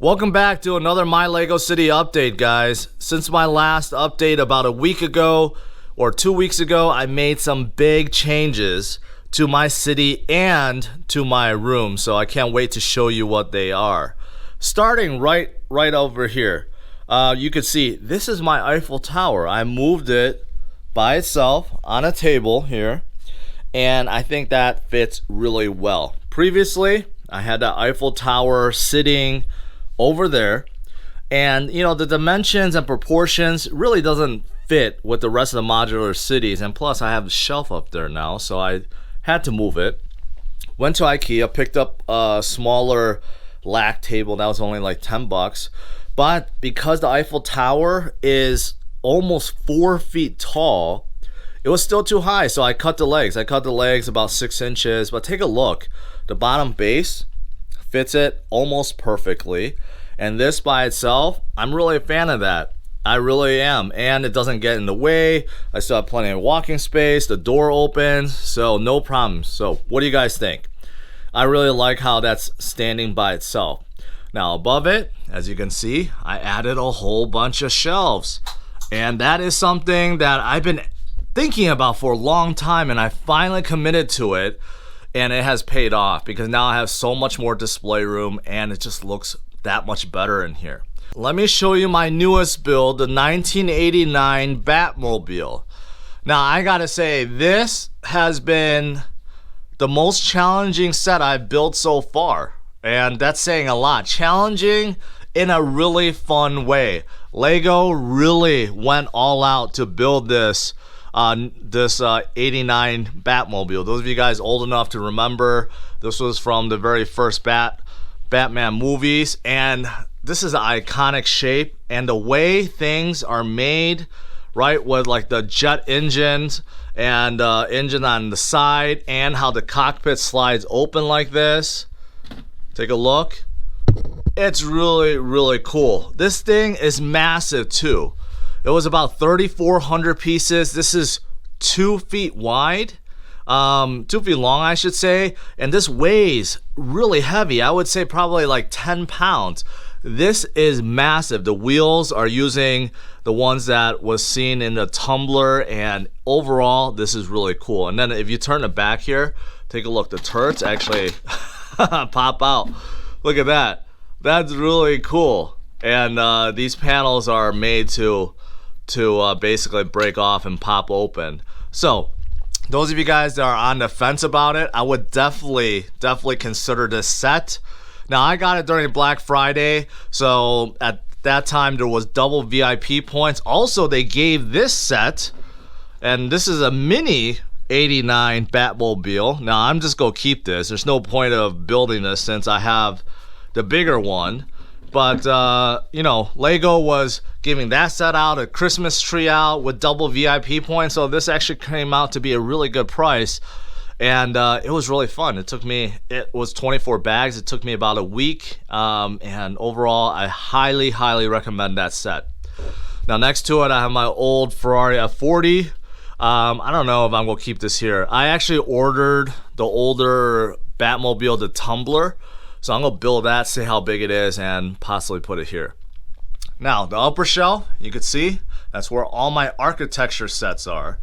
Welcome back to another My Lego City update, guys. Since my last update about a week ago or 2 weeks ago, I made some big changes to my city and to my room, so I can't wait to show you what they are. Starting right over here, you can see this is my Eiffel Tower. I moved it by itself on a table here, and I think that fits really well. Previously, I had the Eiffel Tower sitting over there, and you know, the dimensions and proportions really doesn't fit with the rest of the modular cities, and plus I have a shelf up there now, so I had to move it. Went to IKEA, picked up a smaller lac table that was only like 10 bucks, but because the Eiffel Tower is almost 4 feet tall, it was still too high, so I cut the legs about 6 inches. But take a look, the bottom base fits it almost perfectly, and this by itself, I'm really a fan of that. I really am, and it doesn't get in the way. I still have plenty of walking space, the door opens, so no problems. So what do you guys think? I really like how that's standing by itself. Now above it, as you can see, I added a whole bunch of shelves, and that is something that I've been thinking about for a long time, and I finally committed to it. And it has paid off because now I have so much more display room and it just looks that much better in here. Let me show you my newest build, the 1989 Batmobile. Now I gotta say, this has been the most challenging set I've built so far. And that's saying a lot. Challenging in a really fun way. Lego really went all out to build this 89 Batmobile. Those of you guys old enough to remember, this was from the very first Batman movies, and this is an iconic shape, and the way things are made, right, with like the jet engines and engine on the side, and how the cockpit slides open like this. Take a look. It's really cool. This thing is massive too. It was about 3,400 pieces. This is 2 feet wide, 2 feet long, I should say. And this weighs really heavy. I would say probably like 10 pounds. This is massive. The wheels are using the ones that was seen in the Tumbler, and overall, this is really cool. And then if you turn it back here, take a look. The turrets actually pop out. Look at that. That's really cool. And these panels are made to basically break off and pop open. So those of you guys that are on the fence about it, I would definitely consider this set. Now I got it during Black Friday, so at that time there was double VIP points. Also, they gave this set, and this is a mini 89 Batmobile. Now I'm just gonna keep this. There's no point of building this since I have the bigger one. But, you know, Lego was giving that set out, a Christmas tree out with double VIP points. So this actually came out to be a really good price. And it was really fun. It was 24 bags. It took me about a week. And overall, I highly recommend that set. Now, next to it, I have my old Ferrari F40. I don't know if I'm going to keep this here. I actually ordered the older Batmobile, the Tumbler. So I'm going to build that, see how big it is, and possibly put it here. Now, the upper shelf, you can see, that's where all my architecture sets are.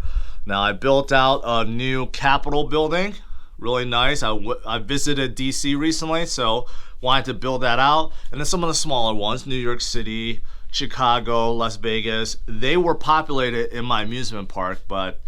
Now, I built out a new Capitol building. Really nice. I visited DC recently, so wanted to build that out. And then some of the smaller ones, New York City, Chicago, Las Vegas, they were populated in my amusement park, but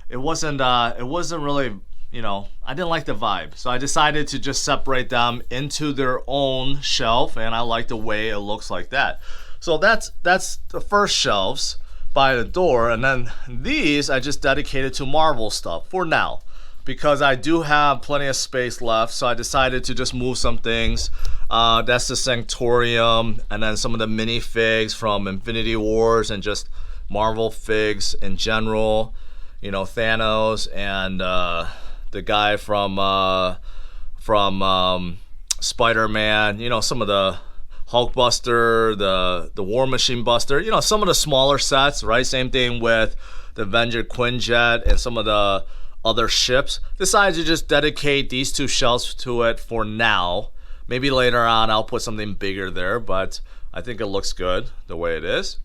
it wasn't really, you know, I didn't like the vibe. So I decided to just separate them into their own shelf, and I like the way it looks like that. So that's the first shelves by the door, and then these I just dedicated to Marvel stuff for now, because I do have plenty of space left. So I decided to just move some things. That's the Sanctorium, and then some of the minifigs from Infinity Wars and just Marvel figs in general. You know, Thanos and the guy from Spider-Man, you know, some of the Hulkbuster, the War Machine Buster, you know, some of the smaller sets, right? Same thing with the Avenger Quinjet and some of the other ships. Decided to just dedicate these two shelves to it for now. Maybe later on I'll put something bigger there, but I think it looks good the way it is.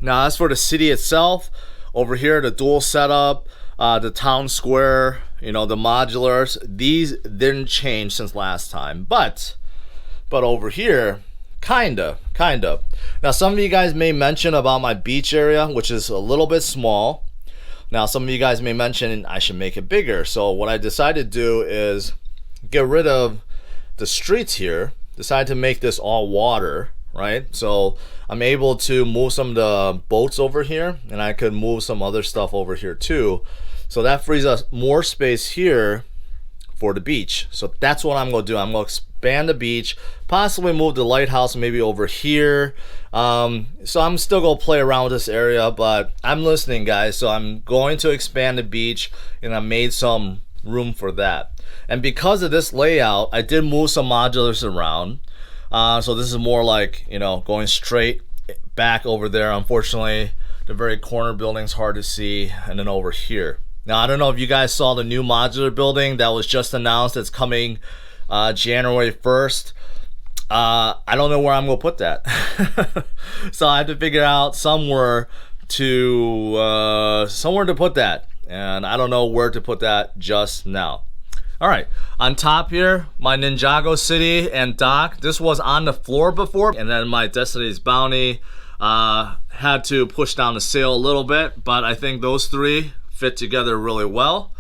Now, as for the city itself, over here, the dual setup, the town square, the modulars, these didn't change since last time. But over here, kind of. Now, some of you guys may mention about my beach area, which is a little bit small. Now, some of you guys may mention I should make it bigger. So what I decided to do is get rid of the streets here, decided to make this all water, right? So I'm able to move some of the boats over here, and I could move some other stuff over here too. So that frees us more space here for the beach. So that's what I'm going to do. I'm going to expand the beach, possibly move the lighthouse maybe over here. So I'm still going to play around with this area, but I'm listening, guys. So I'm going to expand the beach, and I made some room for that. And because of this layout, I did move some modulars around. So this is more like, going straight back over there. Unfortunately, the very corner building's hard to see. And then over here. Now, I don't know if you guys saw the new modular building that was just announced. It's coming January 1st. I don't know where I'm going to put that. So I have to figure out somewhere to put that. And I don't know where to put that just now. All right, on top here, my Ninjago City and dock. This was on the floor before, and then my Destiny's Bounty had to push down the sail a little bit, but I think those three fit together really well.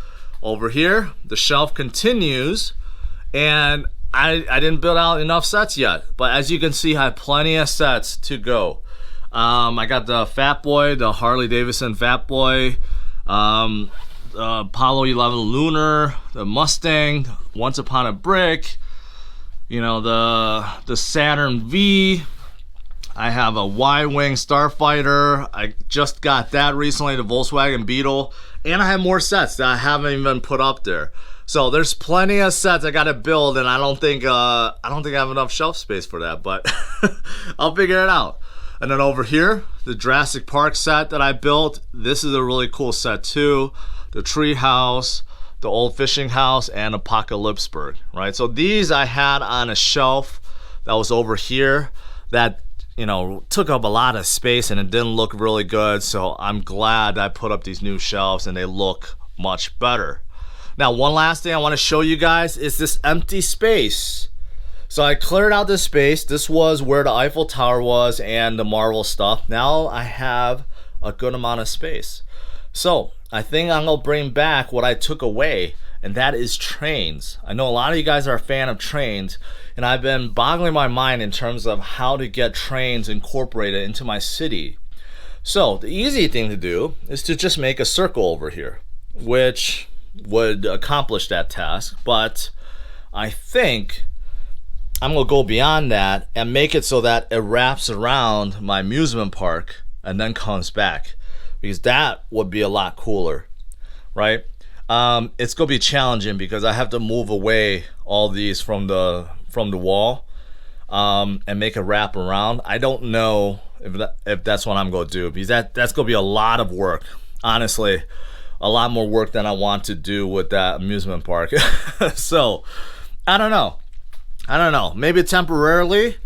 Over here, the shelf continues, and I didn't build out enough sets yet, but as you can see, I have plenty of sets to go. I got the Fat Boy, the Harley Davidson Fat Boy, Apollo 11 Lunar, the Mustang, Once Upon a Brick, the Saturn V. I have a Y-Wing Starfighter. I just got that recently, the Volkswagen Beetle, and I have more sets that I haven't even put up there. So there's plenty of sets I gotta build, and I don't think I have enough shelf space for that, but I'll figure it out. And then over here, the Jurassic Park set that I built. This is a really cool set too. The Tree House, the Old Fishing House, and Apocalypseburg, right? So these I had on a shelf that was over here that, took up a lot of space and it didn't look really good. So I'm glad I put up these new shelves and they look much better. Now, one last thing I want to show you guys is this empty space. So I cleared out this space. This was where the Eiffel Tower was and the Marvel stuff. Now I have a good amount of space. So I think I'm going to bring back what I took away, and that is trains. I know a lot of you guys are a fan of trains, and I've been boggling my mind in terms of how to get trains incorporated into my city. So the easy thing to do is to just make a circle over here, which would accomplish that task. But I think I'm going to go beyond that and make it so that it wraps around my amusement park and then comes back, because that would be a lot cooler, right? It's going to be challenging because I have to move away all these from the wall and make a wrap around. I don't know if that's what I'm going to do, because that's going to be a lot of work. Honestly, a lot more work than I want to do with that amusement park. So I don't know. Maybe temporarily.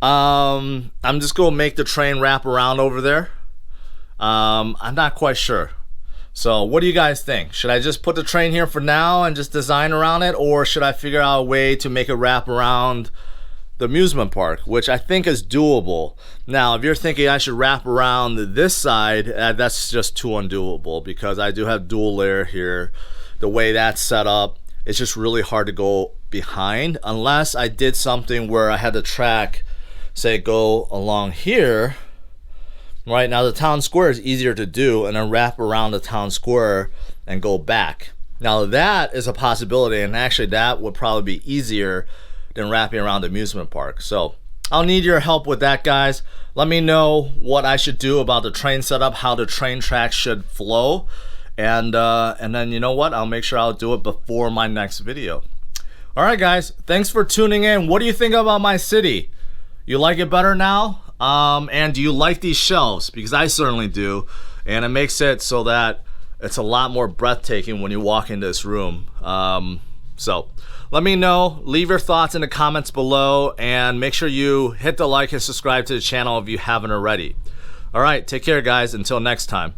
I'm just going to make the train wrap around over there. I'm not quite sure. So what do you guys think? Should I just put the train here for now and just design around it, or should I figure out a way to make it wrap around the amusement park, which I think is doable? Now, if you're thinking I should wrap around this side, that's just too undoable, because I do have dual layer here. The way that's set up, it's just really hard to go behind unless I did something where I had the track, say, go along here. Right now, the town square is easier to do, and then wrap around the town square and go back. Now, that is a possibility, and actually that would probably be easier than wrapping around the amusement park. So I'll need your help with that, guys. Let me know what I should do about the train setup, how the train tracks should flow, and then, you know what, I'll make sure I'll do it before my next video. All right, guys, thanks for tuning in. What do you think about my city? You like it better now? And do you like these shelves? Because I certainly do, and it makes it so that it's a lot more breathtaking when you walk into this room. So let me know, leave your thoughts in the comments below, and make sure you hit the like and subscribe to the channel if you haven't already. All right, take care, guys. Until next time.